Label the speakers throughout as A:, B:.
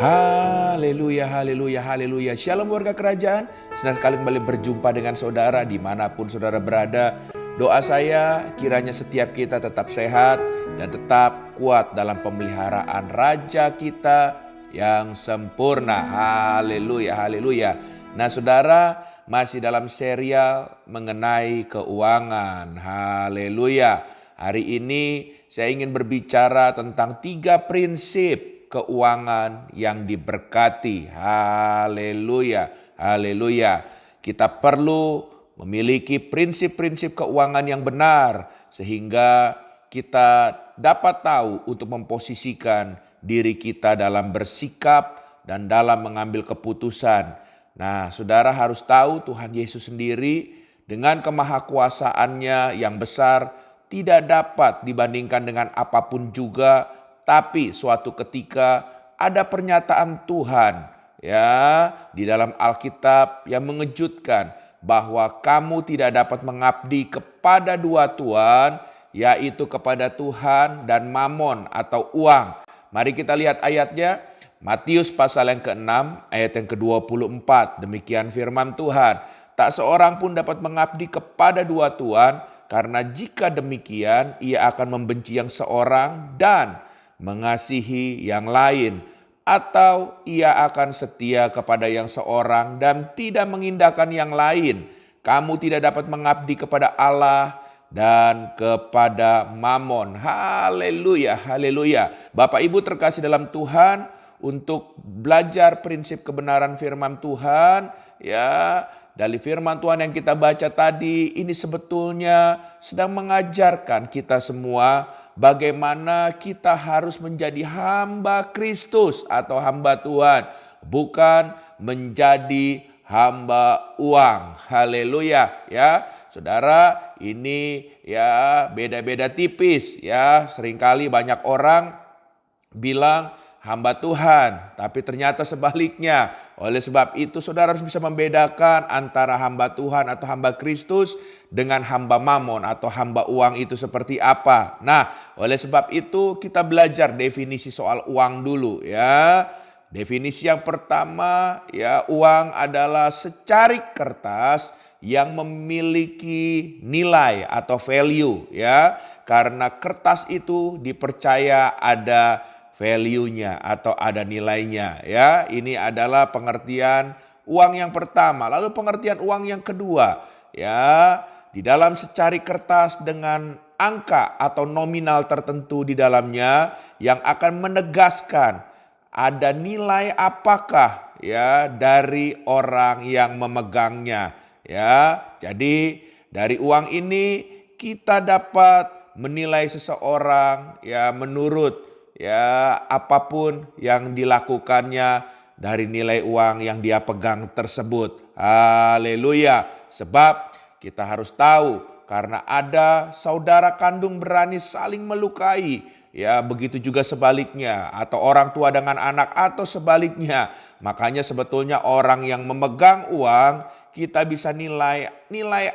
A: Haleluya, haleluya, haleluya. Shalom warga kerajaan. Senang sekali kembali berjumpa dengan saudara dimanapun saudara berada. Doa saya kiranya setiap kita tetap sehat dan tetap kuat dalam pemeliharaan Raja kita yang sempurna. Haleluya, haleluya. Nah saudara, masih dalam serial mengenai keuangan. Haleluya. Hari ini saya ingin berbicara tentang 3 prinsip keuangan yang diberkati. Haleluya, haleluya. Kita perlu memiliki prinsip-prinsip keuangan yang benar sehingga kita dapat tahu untuk memposisikan diri kita dalam bersikap dan dalam mengambil keputusan. Nah, saudara harus tahu Tuhan Yesus sendiri dengan kemahakuasaannya yang besar tidak dapat dibandingkan dengan apapun juga. Tapi suatu ketika ada pernyataan Tuhan ya di dalam Alkitab yang mengejutkan bahwa kamu tidak dapat mengabdi kepada 2 tuan, yaitu kepada Tuhan dan Mamon atau uang. Mari kita lihat ayatnya. Matius pasal yang ke-6 ayat yang ke-24. Demikian firman Tuhan. Tak seorang pun dapat mengabdi kepada 2 tuan, karena jika demikian ia akan membenci yang seorang dan mengasihi yang lain, atau ia akan setia kepada yang seorang dan tidak mengindahkan yang lain. Kamu tidak dapat mengabdi kepada Allah dan kepada Mamon. Haleluya, haleluya. Bapak Ibu terkasih dalam Tuhan, untuk belajar prinsip kebenaran firman Tuhan ya, dari firman Tuhan yang kita baca tadi, ini sebetulnya sedang mengajarkan kita semua bagaimana kita harus menjadi hamba Kristus atau hamba Tuhan, bukan menjadi hamba uang. Haleluya ya. Saudara, ini ya beda-beda tipis ya. Seringkali banyak orang bilang hamba Tuhan, tapi ternyata sebaliknya. Oleh sebab itu saudara harus bisa membedakan antara hamba Tuhan atau hamba Kristus dengan hamba Mamon atau hamba uang itu seperti apa. Nah, oleh sebab itu kita belajar definisi soal uang dulu ya. Definisi yang pertama ya, uang adalah secarik kertas yang memiliki nilai atau value ya. Karena kertas itu dipercaya ada value-nya atau ada nilainya ya. Ini adalah pengertian uang yang pertama. Lalu pengertian uang yang kedua ya, di dalam secarik kertas dengan angka atau nominal tertentu di dalamnya yang akan menegaskan ada nilai apakah ya dari orang yang memegangnya ya. Jadi dari uang ini kita dapat menilai seseorang ya menurut ya apapun yang dilakukannya dari nilai uang yang dia pegang tersebut. Haleluya. Sebab kita harus tahu karena ada saudara kandung berani saling melukai. Ya begitu juga sebaliknya, atau orang tua dengan anak atau sebaliknya. Makanya sebetulnya orang yang memegang uang, kita bisa nilai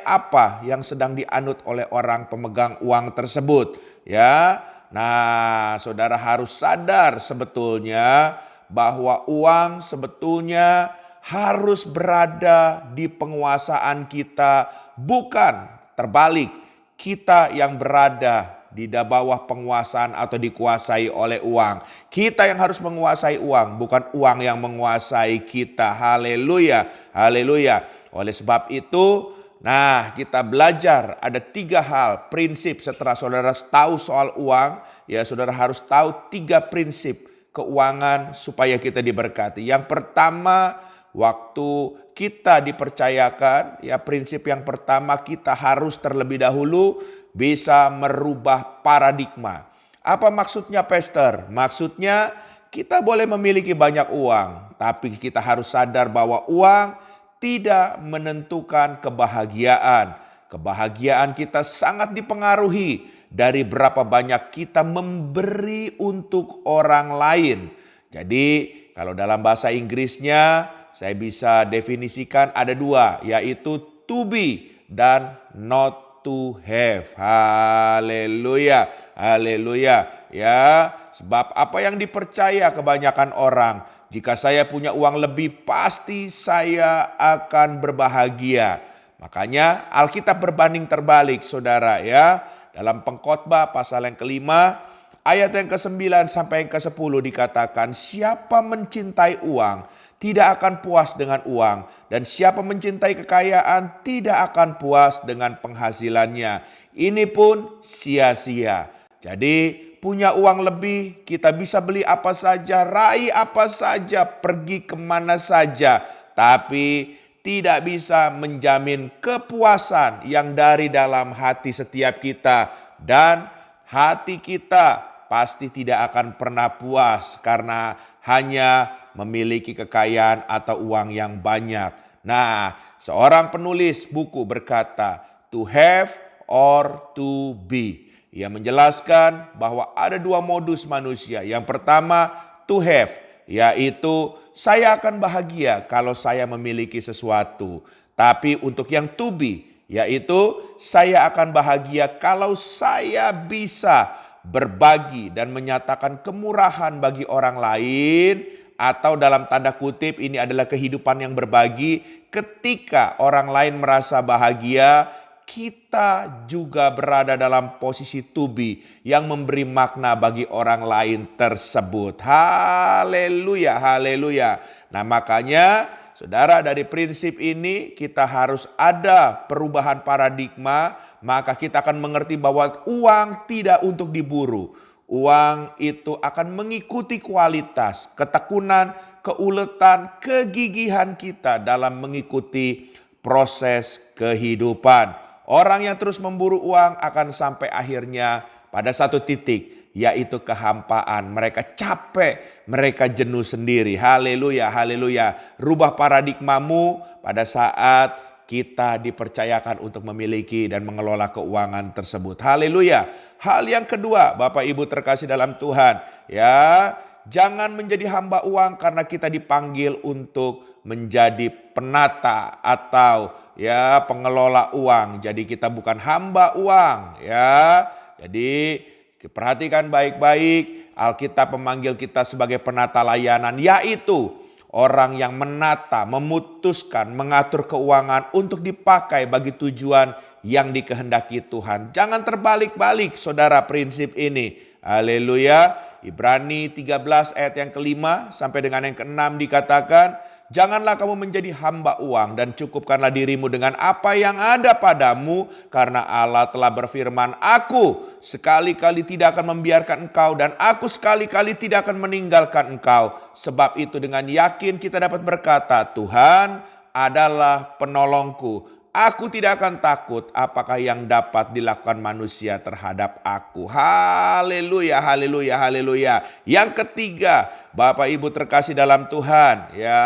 A: apa yang sedang dianut oleh orang pemegang uang tersebut ya. Nah, saudara harus sadar sebetulnya bahwa uang sebetulnya harus berada di penguasaan kita, bukan terbalik. Kita yang berada di bawah penguasaan atau dikuasai oleh uang. Kita yang harus menguasai uang, bukan uang yang menguasai kita. Haleluya, haleluya. Oleh sebab itu, nah kita belajar ada 3 hal prinsip setelah saudara tahu soal uang. Ya saudara harus tahu 3 prinsip keuangan supaya kita diberkati. Yang pertama, waktu kita dipercayakan ya, prinsip yang pertama kita harus terlebih dahulu bisa merubah paradigma. Apa maksudnya pastor? Maksudnya kita boleh memiliki banyak uang, tapi kita harus sadar bahwa uang tidak menentukan kebahagiaan. Kebahagiaan kita sangat dipengaruhi dari berapa banyak kita memberi untuk orang lain. Jadi kalau dalam bahasa Inggrisnya saya bisa definisikan ada 2, yaitu to be dan not to have. Haleluya, haleluya ya. Sebab apa yang dipercaya kebanyakan orang, Jika saya punya uang lebih, pasti saya akan berbahagia. Makanya Alkitab berbanding terbalik, saudara ya. Dalam Pengkhotbah pasal yang kelima, ayat yang ke-9 sampai yang ke-10 dikatakan, siapa mencintai uang tidak akan puas dengan uang, dan siapa mencintai kekayaan tidak akan puas dengan penghasilannya. Ini pun sia-sia. Jadi punya uang lebih, kita bisa beli apa saja, raih apa saja, pergi kemana saja. Tapi tidak bisa menjamin kepuasan yang dari dalam hati setiap kita. Dan hati kita pasti tidak akan pernah puas karena hanya memiliki kekayaan atau uang yang banyak. Nah, seorang penulis buku berkata, to have or to be. Ia menjelaskan bahwa ada dua modus manusia. Yang pertama, to have, yaitu saya akan bahagia kalau saya memiliki sesuatu. Tapi untuk yang to be, yaitu saya akan bahagia kalau saya bisa berbagi dan menyatakan kemurahan bagi orang lain, atau dalam tanda kutip ini adalah kehidupan yang berbagi. Ketika orang lain merasa bahagia, kita juga berada dalam posisi to be yang memberi makna bagi orang lain tersebut. Haleluya, haleluya. Nah makanya saudara, dari prinsip ini kita harus ada perubahan paradigma. Maka kita akan mengerti bahwa uang tidak untuk diburu. Uang itu akan mengikuti kualitas, ketekunan, keuletan, kegigihan kita dalam mengikuti proses kehidupan. Orang yang terus memburu uang akan sampai akhirnya pada satu titik, yaitu kehampaan. Mereka capek, mereka jenuh sendiri. Haleluya, haleluya. Rubah paradigmamu pada saat kita dipercayakan untuk memiliki dan mengelola keuangan tersebut. Haleluya. Hal yang kedua, Bapak Ibu terkasih dalam Tuhan, ya, jangan menjadi hamba uang karena kita dipanggil untuk menjadi penata atau ya pengelola uang. Jadi kita bukan hamba uang, ya. Jadi perhatikan baik-baik, Alkitab memanggil kita sebagai penata layanan, yaitu orang yang menata, memutuskan, mengatur keuangan untuk dipakai bagi tujuan yang dikehendaki Tuhan. Jangan terbalik-balik saudara prinsip ini. Haleluya. Ibrani 13 ayat yang ke-5 sampai dengan yang ke-6 dikatakan, janganlah kamu menjadi hamba uang dan cukupkanlah dirimu dengan apa yang ada padamu, karena Allah telah berfirman, aku sekali-kali tidak akan membiarkan engkau dan aku sekali-kali tidak akan meninggalkan engkau. Sebab itu dengan yakin kita dapat berkata, Tuhan adalah penolongku. Aku tidak akan takut apakah yang dapat dilakukan manusia terhadap aku. Haleluya, haleluya, haleluya. Yang ketiga, Bapak Ibu terkasih dalam Tuhan, ya.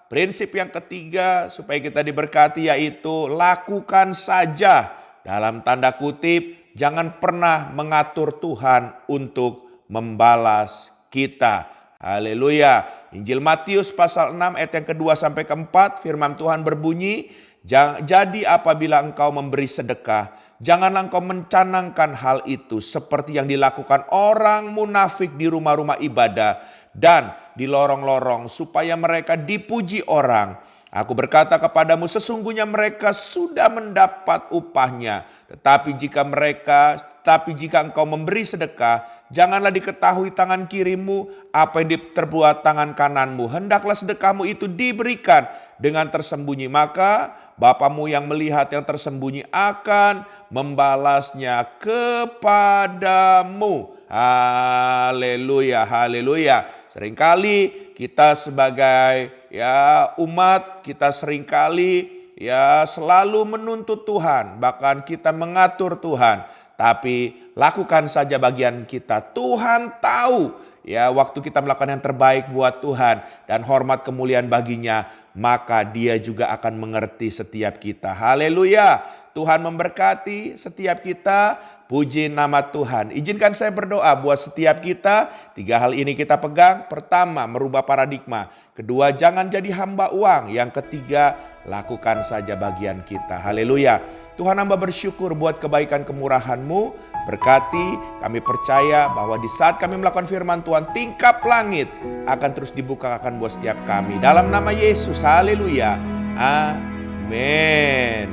A: Prinsip yang ketiga supaya kita diberkati yaitu lakukan saja. Dalam tanda kutip, jangan pernah mengatur Tuhan untuk membalas kita. Haleluya. Injil Matius pasal 6 ayat yang kedua sampai keempat, firman Tuhan berbunyi, jadi apabila engkau memberi sedekah, janganlah engkau mencanangkan hal itu seperti yang dilakukan orang munafik di rumah-rumah ibadah dan di lorong-lorong supaya mereka dipuji orang. Aku berkata kepadamu, sesungguhnya mereka sudah mendapat upahnya. Tetapi jika engkau memberi sedekah, janganlah diketahui tangan kirimu apa yang terbuat tangan kananmu. Hendaklah sedekahmu itu diberikan dengan tersembunyi, maka Bapamu yang melihat yang tersembunyi akan membalasnya kepadamu. Haleluya, haleluya. Seringkali kita sebagai umat, kita seringkali selalu menuntut Tuhan, bahkan kita mengatur Tuhan. Tapi lakukan saja bagian kita. Tuhan tahu waktu kita melakukan yang terbaik buat Tuhan dan hormat kemuliaan baginya, maka Dia juga akan mengerti setiap kita. Haleluya. Tuhan memberkati setiap kita. Puji nama Tuhan. Izinkan saya berdoa buat setiap kita. 3 hal ini kita pegang. Pertama, merubah paradigma. Kedua, jangan jadi hamba uang. Yang ketiga, lakukan saja bagian kita. Haleluya. Tuhan, hamba bersyukur buat kebaikan kemurahan-Mu. Berkati, kami percaya bahwa di saat kami melakukan firman Tuhan, tingkap langit akan terus dibukakan buat setiap kami. Dalam nama Yesus, haleluya. Amin.